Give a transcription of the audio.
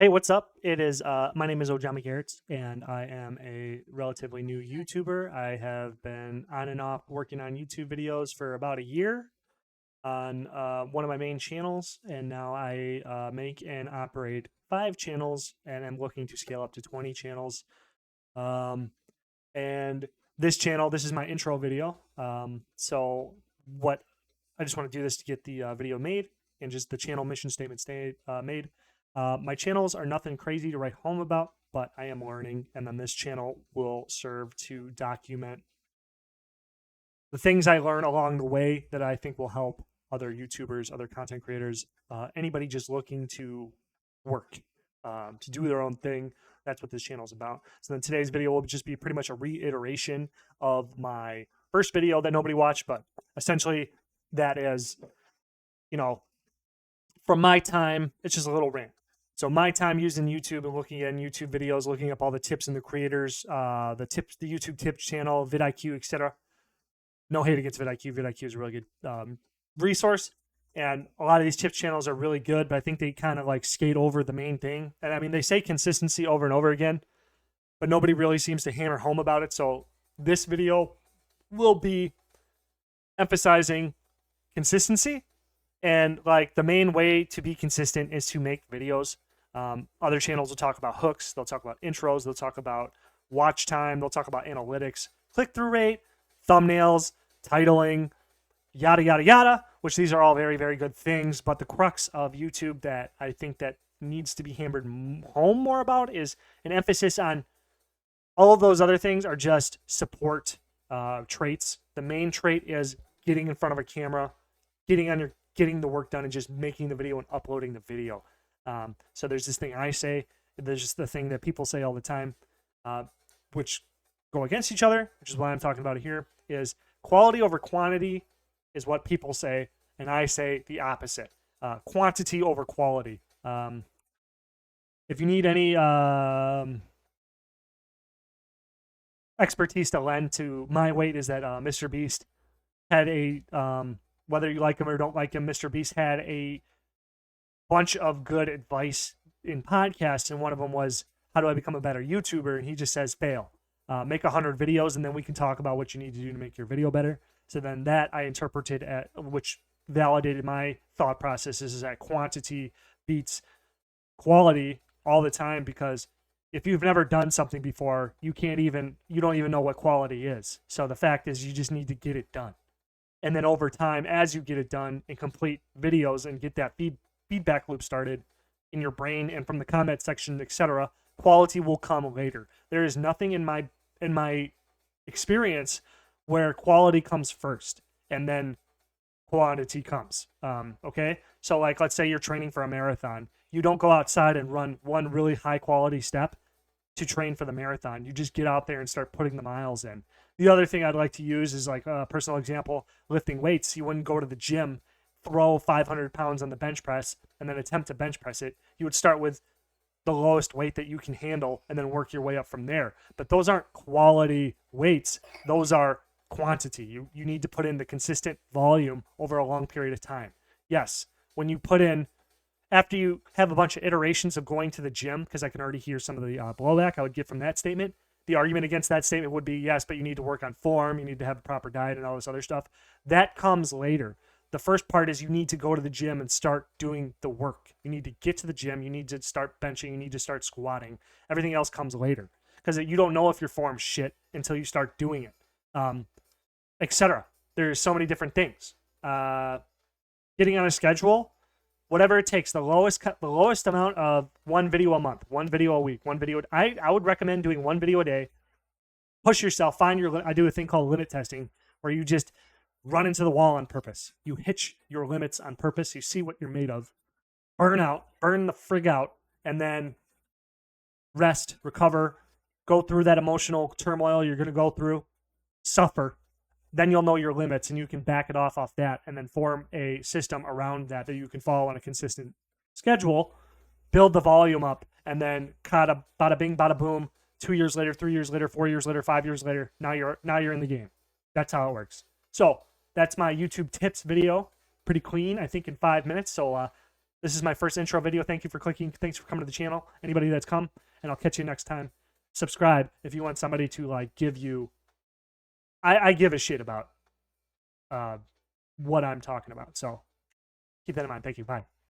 Hey, what's up? My name is Ojami Garrett, and I am a relatively new YouTuber. I have been on and off working on YouTube videos for about a year on one of my main channels, and now I make and operate 5 channels, and I'm looking to scale up to 20 channels. Um, and this is my intro video. What I just want to do this to get the video made and just the channel mission statement made. My channels are nothing crazy to write home about, but I am learning, and then this channel will serve to document the things I learn along the way that I think will help other YouTubers, other content creators, anybody just looking to work, to do their own thing. That's what this channel is about. So then today's video will just be pretty much a reiteration of my first video that nobody watched, but essentially that is, you know, from my time, it's just a little rant. So my time using YouTube and looking at YouTube videos, looking up all the tips and the creators, the YouTube tips channel, vidIQ, etc. No hate against vidIQ. vidIQ is a really good resource, and a lot of these tips channels are really good, but I think they kind of like skate over the main thing. And I mean, they say consistency over and over again, but nobody really seems to hammer home about it. So this video will be emphasizing consistency, and like the main way to be consistent is to make videos. Other channels will talk about hooks, they'll talk about intros, they'll talk about watch time, they'll talk about analytics, click through rate, thumbnails, titling, yada yada yada, which these are all very very good things. But the crux of YouTube that I think that needs to be hammered home more about is an emphasis on all of those other things are just support traits. The main trait is getting in front of a camera, getting the work done, and just making the video and uploading the video. So there's this thing I say, there's just the thing that people say all the time, which go against each other, which is why I'm talking about it here, is quality over quantity is what people say, and I say the opposite. Quantity over quality. If you need any expertise to lend to my weight, is that Mr. Beast had a whether you like him or don't like him, Mr. Beast had a bunch of good advice in podcasts, and one of them was, "How do I become a better YouTuber?" And he just says, "Fail, make 100 videos, and then we can talk about what you need to do to make your video better." So then that I interpreted at which validated my thought process is that quantity beats quality all the time, because if you've never done something before, you don't even know what quality is. So the fact is you just need to get it done. And then over time, as you get it done and complete videos and get that feedback loop started in your brain and from the comment section, etc., quality will come later. There is nothing in my experience where quality comes first and then quantity comes. Okay, so like let's say you're training for a marathon, you don't go outside and run one really high quality step to train for the marathon. You just get out there and start putting the miles in. The other thing I'd like to use is like a personal example, lifting weights. You wouldn't go to the gym, throw 500 pounds on the bench press, and then attempt to bench press it. You would start with the lowest weight that you can handle and then work your way up from there. But those aren't quality weights. Those are quantity. You need to put in the consistent volume over a long period of time. Yes, when you put in after you have a bunch of iterations of going to the gym, because I can already hear some of the blowback I would get from that statement. The argument against that statement would be, yes, but you need to work on form, you need to have a proper diet and all this other stuff. That comes later. The first part is you need to go to the gym and start doing the work. You need to get to the gym, you need to start benching, you need to start squatting. Everything else comes later, because you don't know if your form's shit until you start doing it, etc. There's so many different things. Getting on a schedule, whatever it takes, the lowest amount of one video a month, one video a week, one video. I would recommend doing one video a day. Push yourself. I do a thing called limit testing, where you just run into the wall on purpose. You hitch your limits on purpose. You see what you're made of. Burn the frig out, and then rest, recover, go through that emotional turmoil you're going to go through, suffer. Then you'll know your limits, and you can back it off that, and then form a system around that you can follow on a consistent schedule, build the volume up, and then bada bing, bada boom. 2 years later, 3 years later, 4 years later, 5 years later, now you're in the game. That's how it works. So that's my YouTube tips video. Pretty clean, I think, in 5 minutes. So This is my first intro video. Thank you for clicking. Thanks for coming to the channel. Anybody that's come, and I'll catch you next time. Subscribe if you want somebody to like give you. I give a shit about what I'm talking about. So keep that in mind. Thank you. Bye.